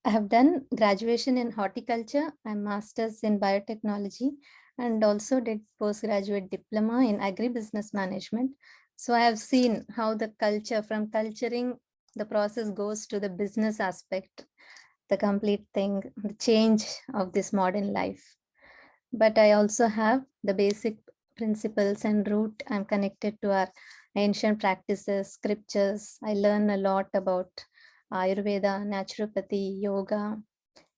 I have done graduation in horticulture and master's in biotechnology, and also did postgraduate diploma in agribusiness management. So I have seen how the culture, from culturing, the process goes to the business aspect, the complete thing, the change of this modern life. But I also have the basic principles and root. I'm connected to our ancient practices, scriptures. I learn a lot about Ayurveda, naturopathy, yoga.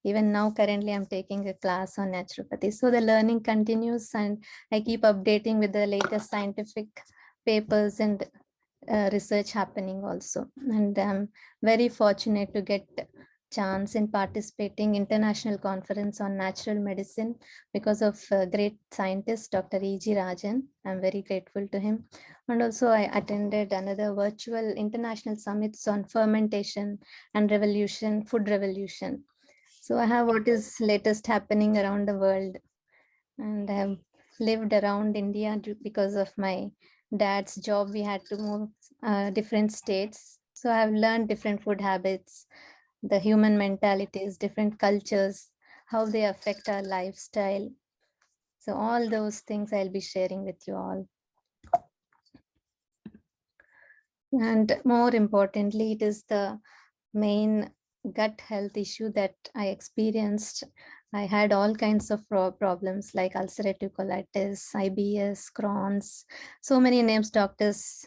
Even now, currently, I'm taking a class on naturopathy. So the learning continues, and I keep updating with the latest scientific papers and research happening also. And I'm very fortunate to get chance in participating international conference on natural medicine because of great scientist Dr. E.G. Rajan. I'm very grateful to him. And also I attended another virtual international summits on fermentation and revolution, food revolution. So I have what is latest happening around the world, and I have lived around India because of my dad's job. We had to move different states. So I've learned different food habits, the human mentalities, different cultures, how they affect our lifestyle. So all those things I'll be sharing with you all. And more importantly, it is the main gut health issue that I experienced. I had all kinds of problems like ulcerative colitis, IBS, Crohn's, so many names doctors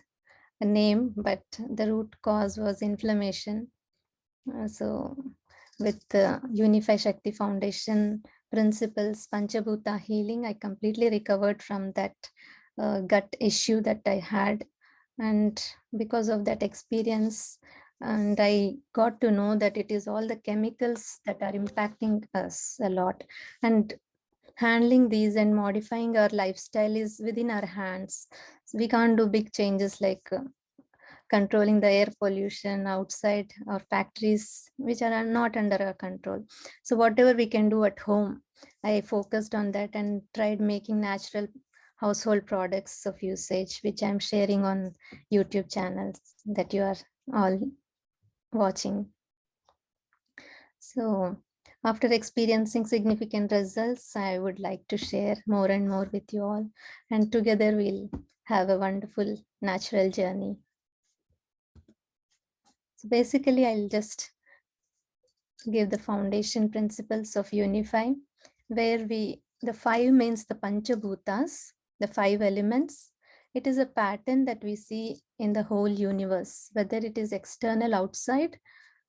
name, but the root cause was inflammation. So with the Uni5 Shakti Foundation principles, Panchabhuta healing, I completely recovered from that gut issue that I had. And because of that experience, and I got to know that it is all the chemicals that are impacting us a lot. And handling these and modifying our lifestyle is within our hands. So we can't do big changes like controlling the air pollution outside or factories which are not under our control. So whatever we can do at home, I focused on that and tried making natural household products of usage, which I'm sharing on YouTube channels that you are all watching. So after experiencing significant results, I would like to share more and more with you all, and together we'll have a wonderful natural journey. So basically, I'll just give the foundation principles of Uni5, where the five means the Panchabhutas, the five elements. It is a pattern that we see in the whole universe, whether it is external, outside,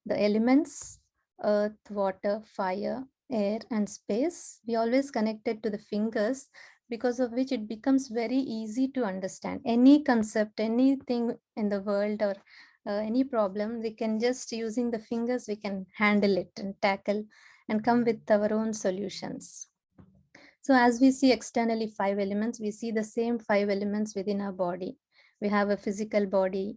the elements, earth, water, fire, air, and space. We always connected to the fingers, because of which it becomes very easy to understand any concept, anything in the world, or any problem. We can just using the fingers, we can handle it and tackle and come with our own solutions. So as we see externally five elements, we see the same five elements within our body. We have a physical body,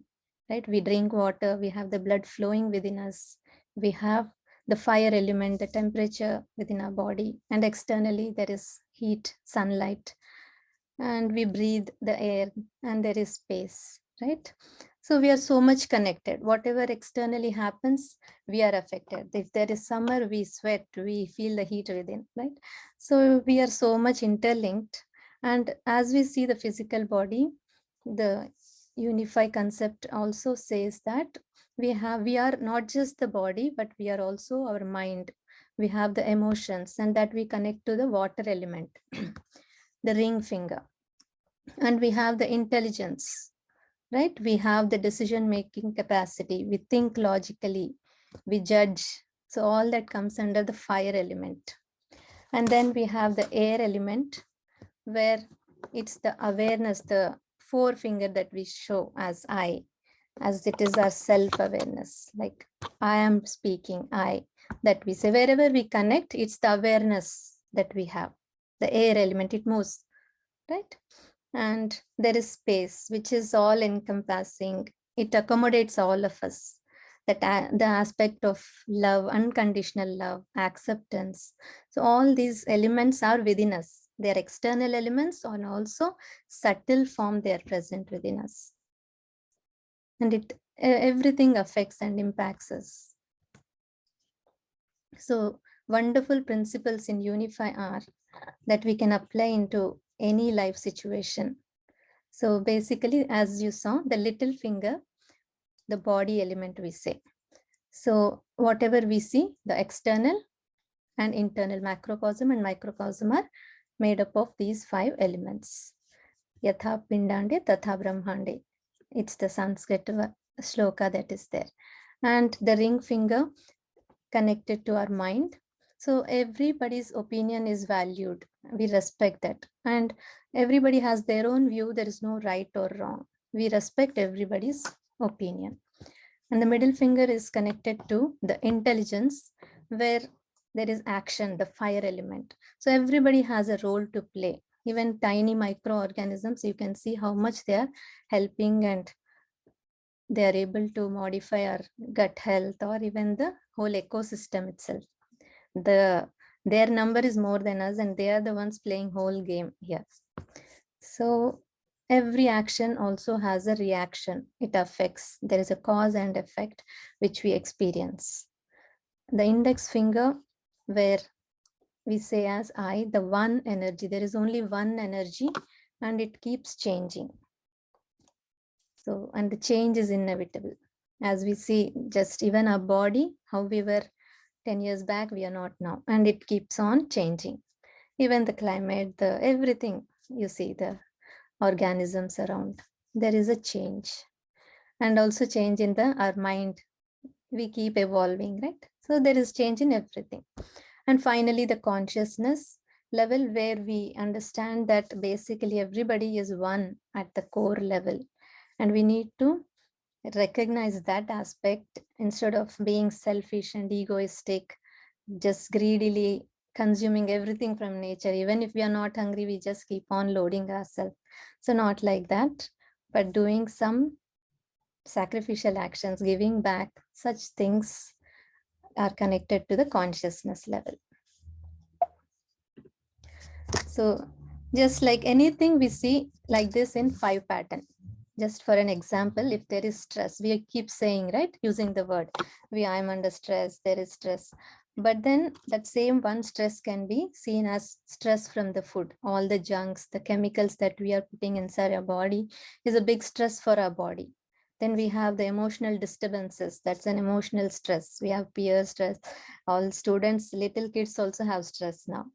right? We drink water, we have the blood flowing within us. We have the fire element, the temperature within our body, and externally there is heat, sunlight, and we breathe the air, and there is space, right? So we are so much connected. Whatever externally happens, we are affected. If there is summer, we sweat, we feel the heat within, right? So we are so much interlinked. And as we see the physical body, the Uni5 concept also says that we are not just the body, but we are also our mind. We have the emotions, and that we connect to the water element, the ring finger. And we have the intelligence, right? We have the decision making capacity. We think logically, we judge. So all that comes under the fire element. And then we have the air element, where it's the awareness, the forefinger that we show as I, as it is our self-awareness. Like I am speaking, I, that we say. Wherever we connect, it's the awareness that we have. The air element, it moves, right? And there is space, which is all encompassing. It accommodates all of us. That the aspect of love, unconditional love, acceptance. So all these elements are within us. They are external elements, and also subtle form they are present within us. And everything affects and impacts us. So wonderful principles in Uni5 are that we can apply into any life situation. So basically, as you saw, the little finger, the body element we say. So whatever we see, the external and internal macrocosm and microcosm are made up of these 5 elements. Yatha Pindande Tatha Brahmande. It's the Sanskrit shloka that is there. And the ring finger connected to our mind. So everybody's opinion is valued. We respect that. And everybody has their own view. There is no right or wrong. We respect everybody's opinion. And the middle finger is connected to the intelligence, where there is action, the fire element. So everybody has a role to play. Even tiny microorganisms, you can see how much they are helping, and they are able to modify our gut health or even the whole ecosystem itself. Their number is more than us, and they are the ones playing whole game here. So every action also has a reaction. It affects. There is a cause and effect which we experience. The index finger, where we say as I, the one energy. There is only one energy, and it keeps changing. So, and the change is inevitable. As we see, just even our body, how we were 10 years back, we are not now, and it keeps on changing. Even the climate, the everything, you see, the organisms around, there is a change. And also change in our mind. We keep evolving, right? So there is change in everything. And finally, the consciousness level, where we understand that basically everybody is one at the core level. And we need to recognize that aspect instead of being selfish and egoistic, just greedily consuming everything from nature. Even if we are not hungry, we just keep on loading ourselves. So not like that, but doing some sacrificial actions, giving back, such things are connected to the consciousness level. So just like anything we see like this in 5 pattern. Just for an example, if there is stress, we keep saying, right, using the word, I'm under stress, there is stress. But then that same one stress can be seen as stress from the food. All the junks, the chemicals that we are putting inside our body is a big stress for our body. Then we have the emotional disturbances. That's an emotional stress. We have peer stress. All students, little kids also have stress now.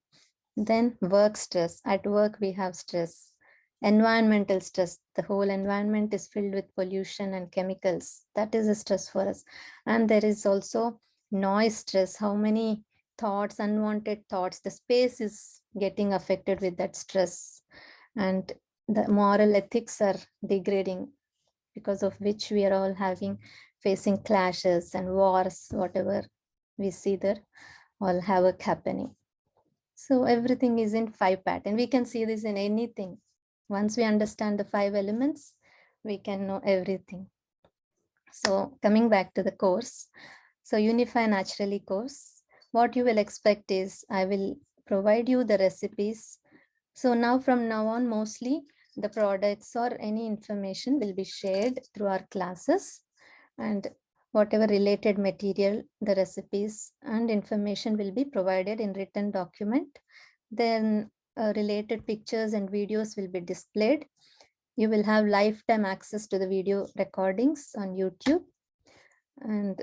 Then work stress. At work, we have stress. Environmental stress. The whole environment is filled with pollution and chemicals. That is a stress for us. And there is also noise stress. How many thoughts, unwanted thoughts, the space is getting affected with that stress. And the moral ethics are degrading, because of which we are all facing clashes and wars, whatever we see there, all havoc happening. So everything is in 5 pattern. We can see this in anything. Once we understand the 5 elements, we can know everything. So coming back to the course, so Uni5 Naturally course, what you will expect is I will provide you the recipes. So now from now on, mostly the products or any information will be shared through our classes, and whatever related material, the recipes and information will be provided in written document. Then related pictures and videos will be displayed. You will have lifetime access to the video recordings on YouTube. And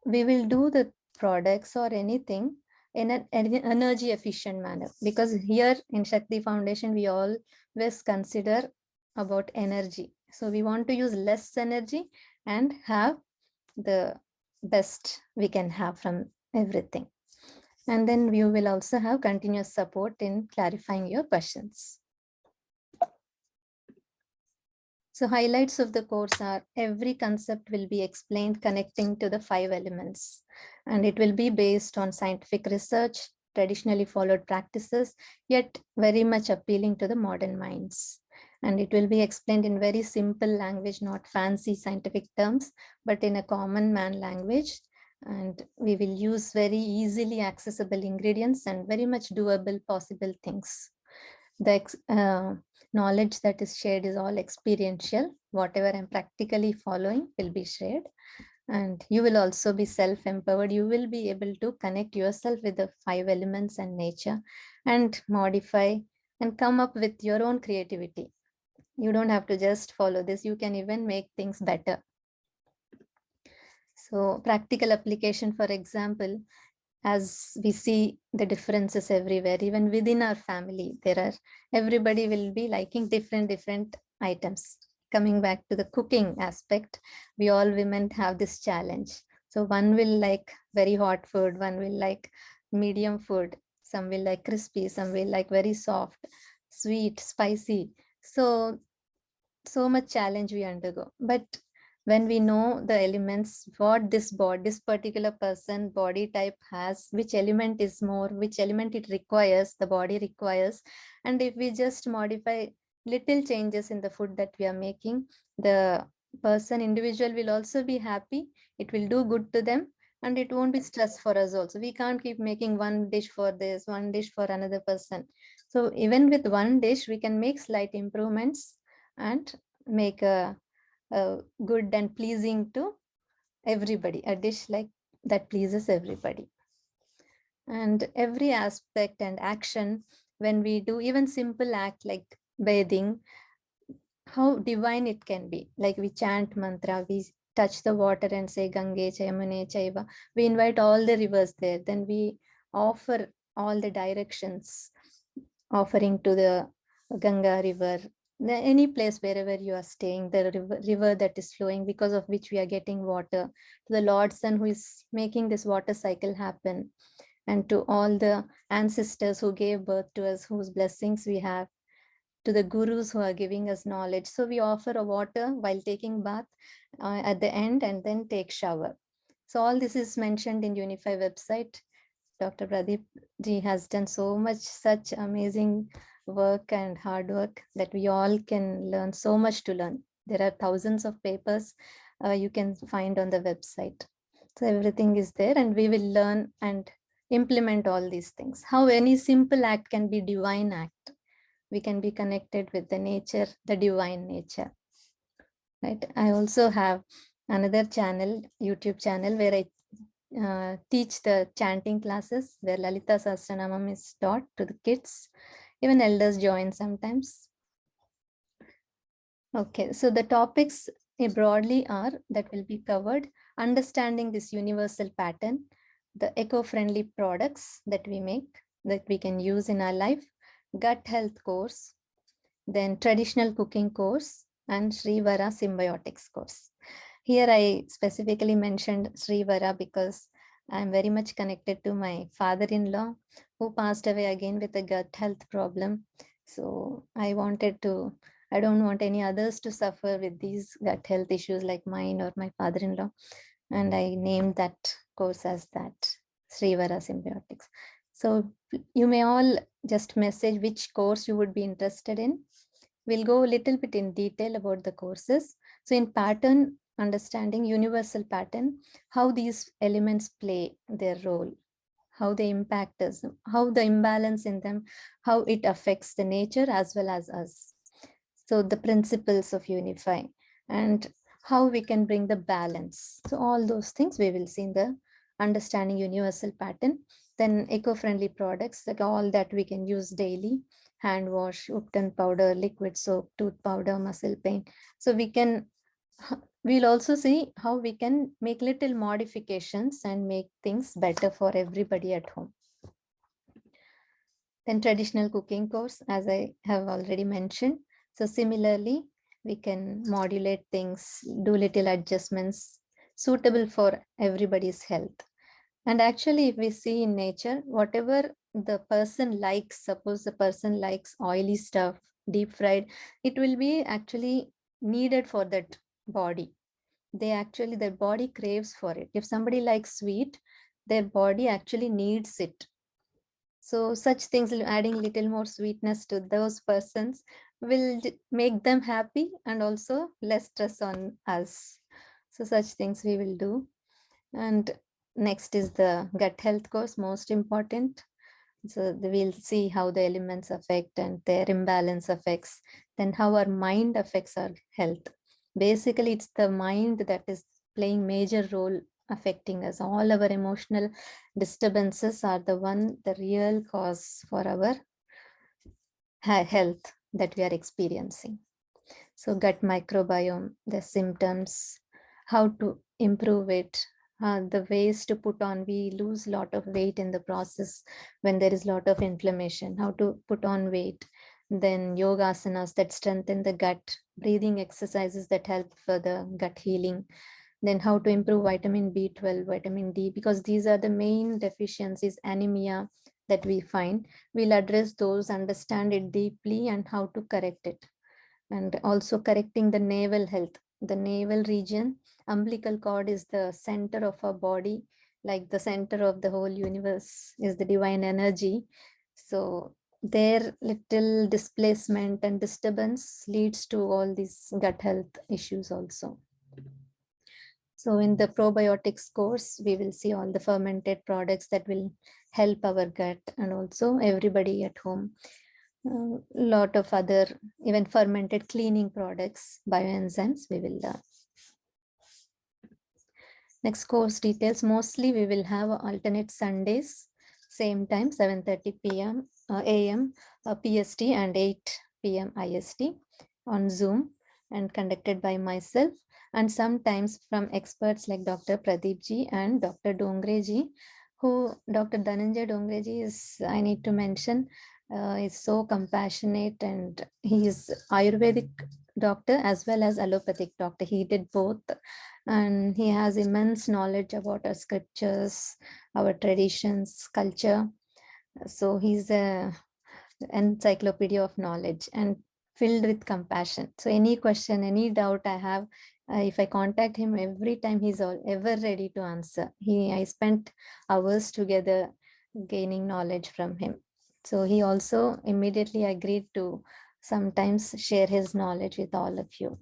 we will do the products or anything in an energy efficient manner, because here in Shakti Foundation, we always consider about energy. So we want to use less energy and have the best we can have from everything. And then we will also have continuous support in clarifying your questions. So highlights of the course are every concept will be explained connecting to the 5 elements, and it will be based on scientific research, traditionally followed practices, yet very much appealing to the modern minds. And it will be explained in very simple language, not fancy scientific terms, but in a common man language. And we will use very easily accessible ingredients and very much doable possible things. The knowledge that is shared is all experiential. Whatever I'm practically following will be shared. And you will also be self-empowered. You will be able to connect yourself with the 5 elements and nature and modify and come up with your own creativity. You don't have to just follow this. You can even make things better. So practical application, for example, as we see the differences everywhere, even within our family, everybody will be liking different items. Coming back to the cooking aspect, we all women have this challenge. So one will like very hot food, one will like medium food, some will like crispy, some will like very soft, sweet, spicy. So much challenge we undergo. But when we know the elements, what this particular person body type has, which element is more, which element it requires, the body requires, and if we just modify little changes in the food that we are making, the individual will also be happy. It will do good to them, and it won't be stress for us also. We can't keep making one dish for this, one dish for another person. So even with one dish, we can make slight improvements and make a good and pleasing to everybody, a dish like that pleases everybody. And every aspect and action, when we do even simple act like bathing, how divine it can be. Like we chant mantra, we touch the water and say Gange Chayamune Chaiva. We invite all the rivers there. Then we offer all the directions, offering to the Ganga river, any place wherever you are staying, the river that is flowing, because of which we are getting water, to the Lord Son who is making this water cycle happen, and to all the ancestors who gave birth to us, whose blessings we have, to the gurus who are giving us knowledge. So we offer a water while taking bath at the end, and then take shower. So all this is mentioned in Uni5 website. Dr. Pradeep ji has done so much, such amazing work and hard work that we all can learn so much to learn. There are thousands of papers you can find on the website. So everything is there, and we will learn and implement all these things. How any simple act can be divine act. We can be connected with the nature, the divine nature. Right. I also have another channel, YouTube channel, where I teach the chanting classes, where Lalita Sahasranamam is taught to the kids. Even elders join sometimes. Okay, so the topics broadly are that will be covered: understanding this universal pattern, the eco-friendly products that we make, that we can use in our life, gut health course, then traditional cooking course, and Srivara symbiotics course. Here I specifically mentioned Srivara because I'm very much connected to my father-in-law, who passed away again with a gut health problem. So I don't want any others to suffer with these gut health issues like mine or my father-in-law. And I named that course as that, Srivara symbiotics. So you may all just message which course you would be interested in. We'll go a little bit in detail about the courses. So in pattern understanding, universal pattern, how these elements play their role, how they impact us, how the imbalance in them, how it affects the nature as well as us. So the principles of Uni5 and how we can bring the balance. So all those things we will see in the understanding universal pattern. Then eco-friendly products, like all that we can use daily: hand wash, Upton powder, liquid soap, tooth powder, muscle paint. So we'll also see how we can make little modifications and make things better for everybody at home. Then traditional cooking course, as I have already mentioned. So similarly, we can modulate things, do little adjustments suitable for everybody's health. And actually, if we see in nature, whatever the person likes, suppose the person likes oily stuff, deep fried, it will be actually needed for that body. Their body craves for it. If somebody likes sweet, their body actually needs it. So such things, adding little more sweetness to those persons, will make them happy and also less stress on us. So such things we will do. And next is the gut health course, most important. So we'll see how the elements affect and their imbalance affects, then how our mind affects our health. Basically, it's the mind that is playing major role affecting us. All our emotional disturbances are the real cause for our health that we are experiencing. So gut microbiome, the symptoms, how to improve it, the ways to put on. We lose a lot of weight in the process when there is a lot of inflammation, how to put on weight. Then yoga asanas that strengthen the gut, breathing exercises that help for the gut healing. Then how to improve vitamin B12, vitamin D, because these are the main deficiencies, anemia that we find. We'll address those, understand it deeply, and how to correct it. And also correcting the navel health. The navel region, umbilical cord is the center of our body, like the center of the whole universe is the divine energy. So their little displacement and disturbance leads to all these gut health issues also. So in the probiotics course, we will see all the fermented products that will help our gut, and also everybody at home. A lot of other even fermented cleaning products, bioenzymes we will learn. Next course details, mostly we will have alternate Sundays, same time 7:30 p.m. AM PST and 8 p.m. IST on Zoom, and conducted by myself, and sometimes from experts like Dr. Pradeep ji and Dr. Dongre ji, who Dr. Dhananjay Dongre ji is, I need to mention, is so compassionate, and he is Ayurvedic doctor as well as allopathic doctor. He did both, and he has immense knowledge about our scriptures, our traditions, culture. So he's a encyclopedia of knowledge and filled with compassion. So any question, any doubt I have, if I contact him, every time he's ever ready to answer. I spent hours together gaining knowledge from him. So he also immediately agreed to sometimes share his knowledge with all of you.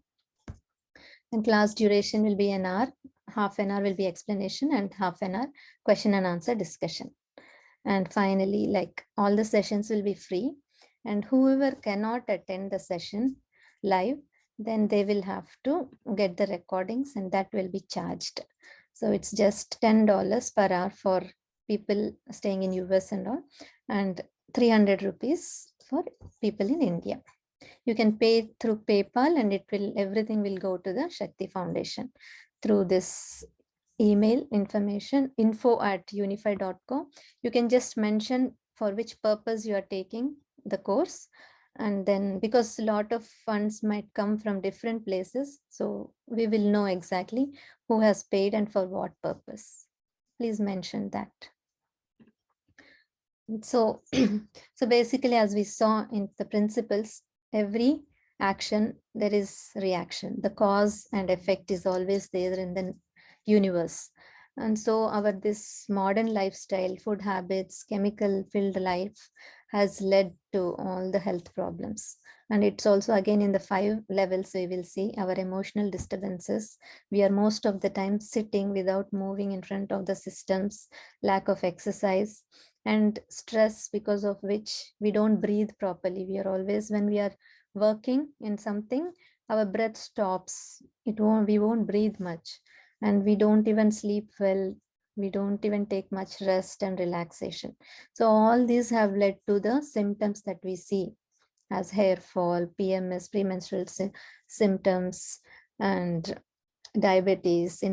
And class duration will be an hour. Half an hour will be explanation and half an hour question and answer discussion. And finally, like, all the sessions will be free, and whoever cannot attend the session live, then they will have to get the recordings, and that will be charged. So it's just $10 per hour for people staying in US and all, and 300 rupees for people in India. You can pay through PayPal, and everything will go to the Shakti Foundation through this email information, info@uni5.co. You can just mention for which purpose you are taking the course. And then, because a lot of funds might come from different places, so we will know exactly who has paid and for what purpose. Please mention that. So, so basically, as we saw in the principles, every action, there is reaction. The cause and effect is always there in the universe. And so this modern lifestyle, food habits, chemical filled life has led to all the health problems. And it's also, again, in the 5 levels, we will see our emotional disturbances. We are most of the time sitting without moving in front of the systems, lack of exercise, and stress, because of which we don't breathe properly. We are always, when we are working in something, our breath stops. We won't breathe much, and we don't even sleep well. We don't even take much rest and relaxation. So all these have led to the symptoms that we see as hair fall, PMS, premenstrual symptoms, and diabetes,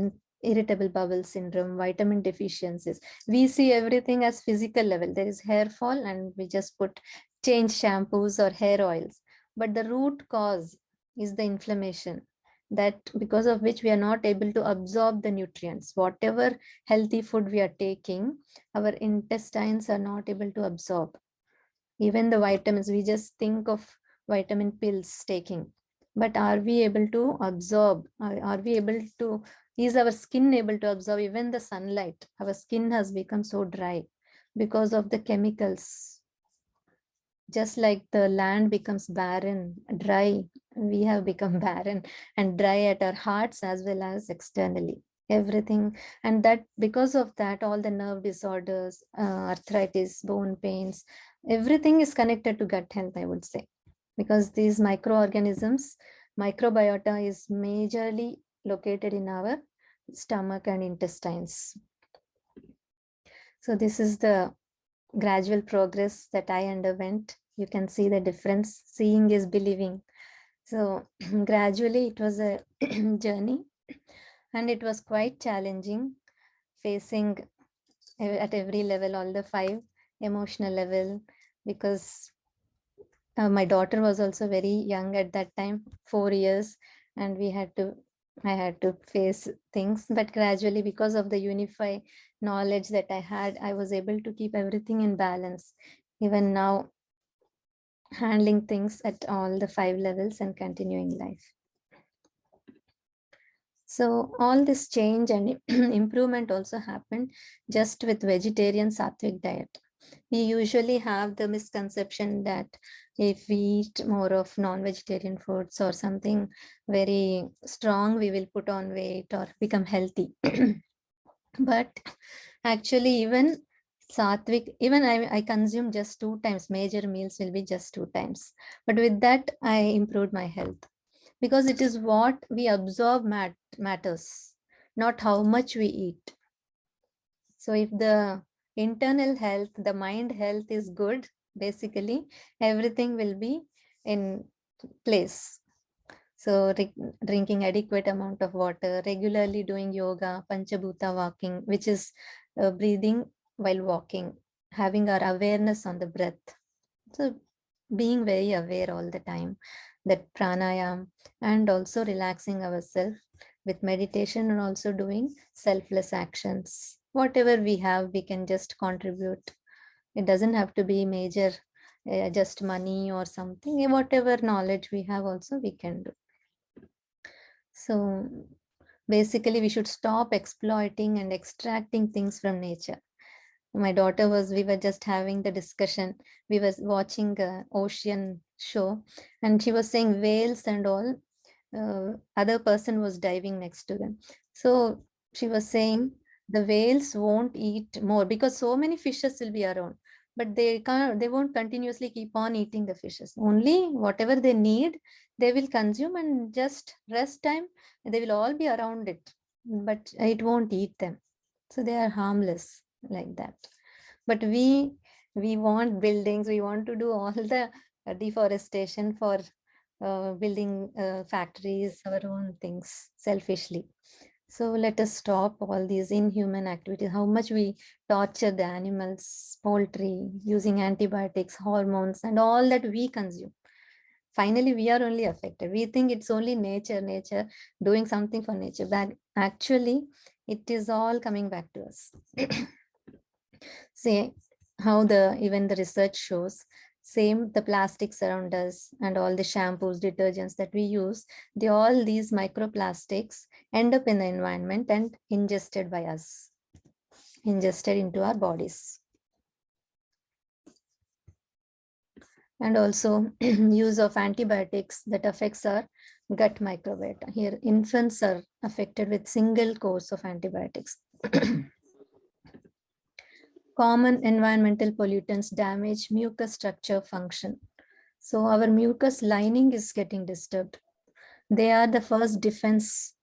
irritable bowel syndrome, vitamin deficiencies. We see everything as physical level. There is hair fall, and we just change shampoos or hair oils. But the root cause is the inflammation, that because of which we are not able to absorb the nutrients. Whatever healthy food we are taking, our intestines are not able to absorb. Even the vitamins, we just think of vitamin pills taking, but are we able to absorb? Are we able to, is our skin able to absorb even the sunlight? Our skin has become so dry because of the chemicals. Just like the land becomes barren, dry, we have become barren and dry at our hearts as well as externally. Everything, and that because of that, all the nerve disorders, arthritis, bone pains, everything is connected to gut health, I would say, because these microorganisms, microbiota is majorly located in our stomach and intestines. So this is the gradual progress that I underwent. You can see the difference. Seeing is believing. So gradually it was a journey, and it was quite challenging, facing at every level, all the 5 emotional level, because my daughter was also very young at that time, 4 years, and I had to face things. But gradually, because of the Uni5 knowledge that I had, I was able to keep everything in balance. Even now, handling things at all the 5 levels and continuing life. So all this change and improvement also happened just with vegetarian sattvic diet. We usually have the misconception that if we eat more of non-vegetarian foods or something very strong, we will put on weight or become healthy. But actually, even sattvic, even I consume just 2 times, major meals will be just 2 times. But with that, I improved my health, because it is what we absorb matters, not how much we eat. So if the internal health, the mind health is good, basically everything will be in place. So drinking adequate amount of water, regularly doing yoga, panchabhuta walking, which is breathing while walking, having our awareness on the breath. So being very aware all the time, that pranayam, and also relaxing ourselves with meditation, and also doing selfless actions. Whatever we have, we can just contribute. It doesn't have to be major, just money or something. Whatever knowledge we have also we can do. So basically, we should stop exploiting and extracting things from nature. My daughter we were just having the discussion. We were watching a ocean show, and she was saying whales and all. Other person was diving next to them. So she was saying the whales won't eat more because so many fishes will be around, but they won't continuously keep on eating the fishes. Only whatever they need, they will consume, and just rest time, they will all be around it, but it won't eat them. So they are harmless like that. But we want buildings, we want to do all the deforestation for building factories, our own things, selfishly. So let us stop all these inhuman activities. How much we torture the animals, poultry, using antibiotics, hormones, and all that we consume. Finally, we are only affected. We think it's only nature doing something for nature, but actually it is all coming back to us. See how even the research shows, same the plastics around us and all the shampoos, detergents that we use, all these microplastics end up in the environment and ingested by us, ingested into our bodies. And also use of antibiotics that affects our gut microbiota. Here, infants are affected with single course of antibiotics. Common environmental pollutants damage mucus structure function. So our mucus lining is getting disturbed. They are the first defense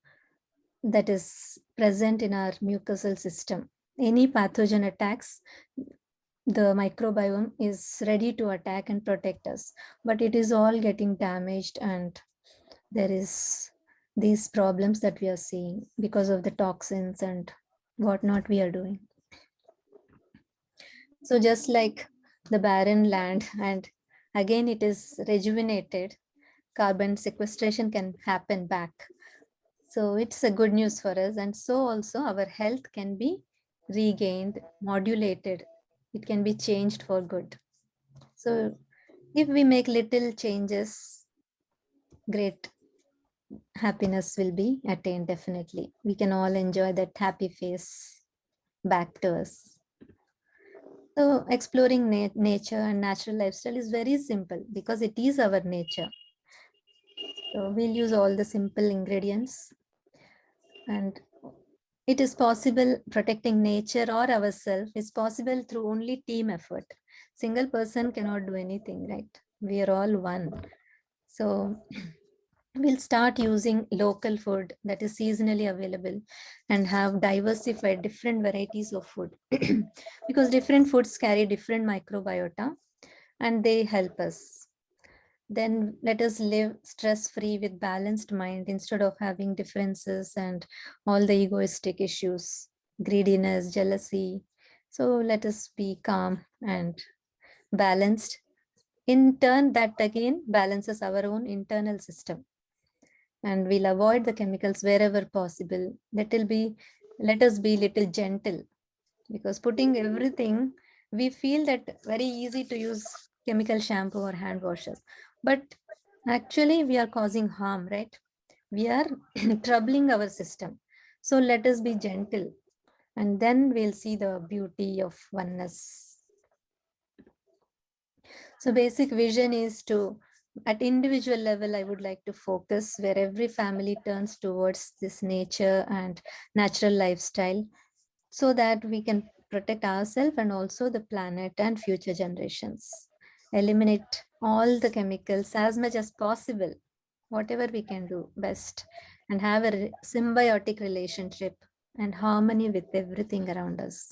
that is present in our mucosal system. Any pathogen attacks, the microbiome is ready to attack and protect us, but it is all getting damaged, and there is these problems that we are seeing because of the toxins and whatnot we are doing. So just like the barren land, and again it is rejuvenated, carbon sequestration can happen back. So it's a good news for us. And so also our health can be regained, modulated. It can be changed for good. So if we make little changes, great happiness will be attained definitely. We can all enjoy that happy face back to us. So exploring nature and natural lifestyle is very simple because it is our nature. So we'll use all the simple ingredients, and it is possible. Protecting nature or ourselves is possible through only team effort. Single person cannot do anything, right? We are all one. So We'll start using local food that is seasonally available and have diversified different varieties of food because different foods carry different microbiota and they help us. Then let us live stress-free with balanced mind instead of having differences and all the egoistic issues, greediness, jealousy. So let us be calm and balanced. In turn, that again balances our own internal system. And we'll avoid the chemicals wherever possible. Let us be little gentle, because putting everything, we feel that very easy to use chemical shampoo or hand washes, but actually we are causing harm, right? We are troubling our system. So let us be gentle, and then we'll see the beauty of oneness. So basic vision is to, at individual level, I would like to focus where every family turns towards this nature and natural lifestyle so that we can protect ourselves and also the planet and future generations. Eliminate all the chemicals as much as possible, whatever we can do best, and have a symbiotic relationship and harmony with everything around us.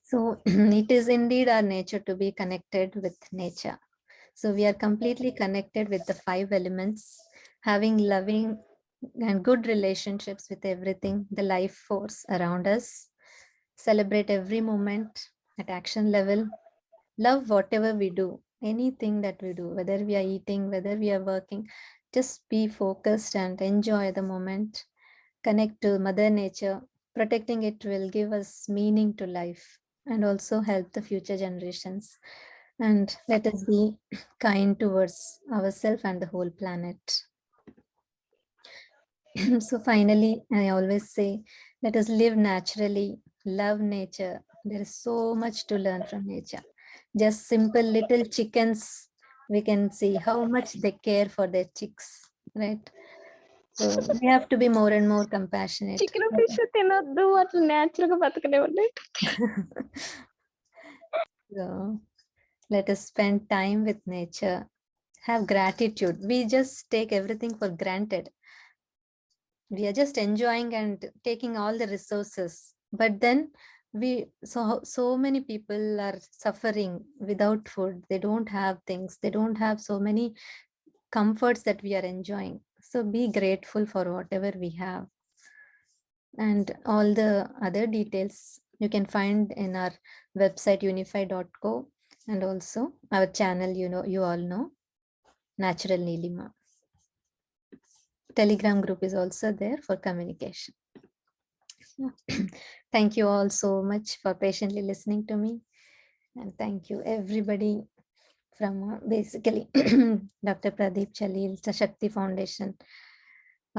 So it is indeed our nature to be connected with nature. So we are completely connected with the 5 elements, having loving and good relationships with everything, the life force around us. Celebrate every moment at action level. Love whatever we do, anything that we do, whether we are eating, whether we are working, just be focused and enjoy the moment. Connect to Mother Nature. Protecting it will give us meaning to life and also help the future generations. And let us be kind towards ourselves and the whole planet. So finally, I always say, let us live naturally, love nature. There is so much to learn from nature. Just simple little chickens, we can see how much they care for their chicks, right? So we have to be more and more compassionate. Chicken fish తినొద్దు అట్లా natural గా బతకనివ్వండి. So let us spend time with nature, have gratitude. We just take everything for granted. We are just enjoying and taking all the resources, but then so many people are suffering without food. They don't have things, they don't have so many comforts that we are enjoying. So be grateful for whatever we have, and all the other details you can find in our website uni5.co, and also our channel, you all know, Natural Neelima. Telegram group is also there for communication. Thank you all so much for patiently listening to me, and thank you everybody from basically Dr. Pradeep Chalil, Shakti Foundation,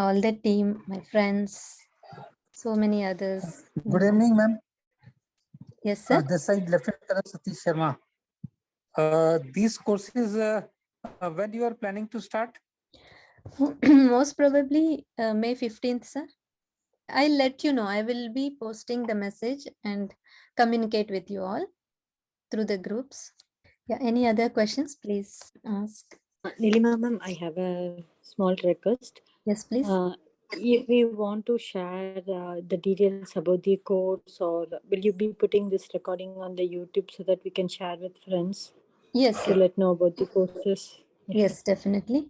all the team, my friends, so many others. Good evening, ma'am. Yes, sir. This side Lieutenant Colonel Satish Sharma. These courses, when you are planning to start? Most probably May 15th, sir. I'll let you know. I will be posting the message and communicate with you all through the groups. Yeah, any other questions, please ask. Nilima ma'am, I have a small request. Yes, please. If we want to share the details about the course, or will you be putting this recording on the YouTube so that we can share with friends? Yes, to sir. let know about the courses? Yes, definitely.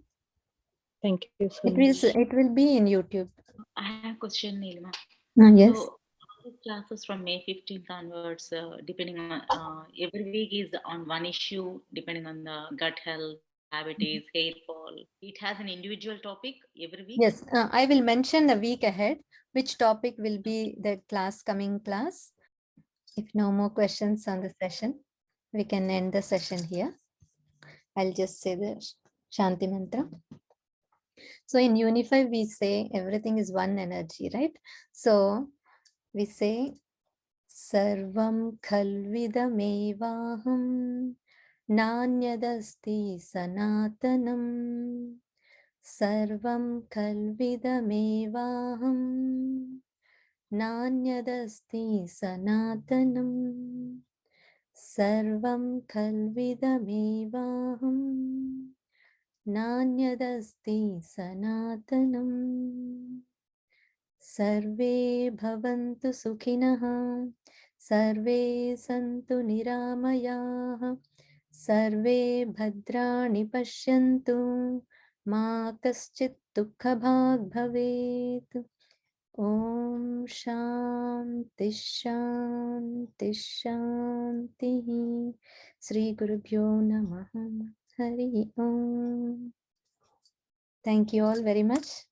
Thank you so much. It will be in YouTube. I have a question, Neelima. Yes. So, classes from May 15th onwards, depending on every week is on one issue, depending on the gut health, diabetes, hair fall. It has an individual topic every week. Yes, I will mention a week ahead which topic will be the coming class. If no more questions on the session, we can end the session here. I'll just say the Shanti Mantra. So in Uni5, we say everything is one energy, right? So we say Sarvam Khalvidamevaham Nanyadasti Sanatanam Sarvam Khalvidamevaham Nanyadasti Sanatanam Sarvam Khalvidamevaham नान्यदस्ति सनातनम्। सर्वे भवन्तु सुखिनः, सर्वे सन्तु निरामयाः, सर्वे भद्राणि पश्यन्तु, मा कश्चित् दुःखभाग् भवेत्। ॐ शान्ति शान्ति शान्तिः। श्रीगुरुभ्यो नमः। हरि ओम्। Thank you all very much.